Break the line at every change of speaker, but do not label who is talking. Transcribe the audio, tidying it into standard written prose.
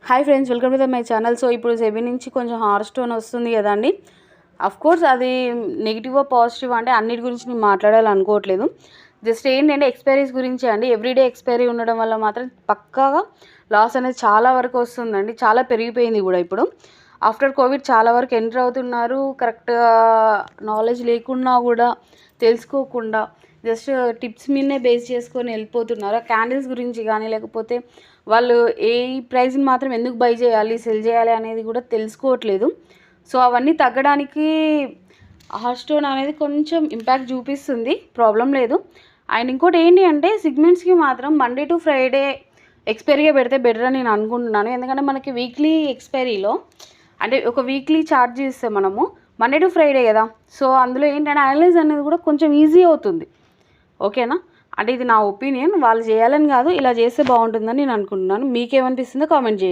Hi friends, welcome to my channel. So ఇప్పుడు SEBI నుంచి కొంచెం హార్స్ టోన్ వస్తుంది కదండి. కోర్స్ అది నెగిటివ్ పాజిటివ్ అంటే అన్నిటి గురించి నేను మాట్లాడాలనుకోవట్లేదు. జస్ట్ ఏంటంటే ఎక్స్పైరీస్ గురించి అండి. ఎవ్రీడే ఎక్స్పైరీ ఉండడం వల్ల మాత్రం పక్కాగా లాస్ అనేది చాలా వరకు వస్తుందండి. చాలా పెరిగిపోయింది కూడా. ఇప్పుడు ఆఫ్టర్ కోవిడ్ చాలా వరకు ఎంటర్ అవుతున్నారు. కరెక్ట్గా నాలెడ్జ్ లేకున్నా కూడా, తెలుసుకోకుండా జస్ట్ టిప్స్ మీదనే బేస్ చేసుకొని వెళ్ళిపోతున్నారు. క్యాండిల్స్ గురించి కానీ, లేకపోతే వాళ్ళు ఏ ప్రైస్ని మాత్రం ఎందుకు బై చేయాలి, సెల్ చేయాలి అనేది కూడా తెలుసుకోవట్లేదు. సో అవన్నీ తగ్గడానికి హార్స్ టోన్ అనేది కొంచెం ఇంపాక్ట్ చూపిస్తుంది, ప్రాబ్లం లేదు. అండ్ ఇంకోటి ఏంటి అంటే సిగ్మెంట్స్కి మాత్రం మండే టు ఫ్రైడే ఎక్స్పైరీగా పెడితే బెటర్ అని నేను అనుకుంటున్నాను. ఎందుకంటే మనకి వీక్లీ ఎక్స్పైరీలో అంటే ఒక వీక్లీ ఛార్జ్ ఇస్తే మనము మండే టు ఫ్రైడే కదా. సో అందులో ఏంటంటే అనలైజ్ అనేది కూడా కొంచెం ఈజీ అవుతుంది. ఓకేనా? అంటే ఇది నా ఒపీనియన్. వాళ్ళు చేయాలని కాదు, ఇలా చేస్తే బాగుంటుందని నేను అనుకుంటున్నాను. మీకేమనిపిస్తుందో కామెంట్ చేయండి.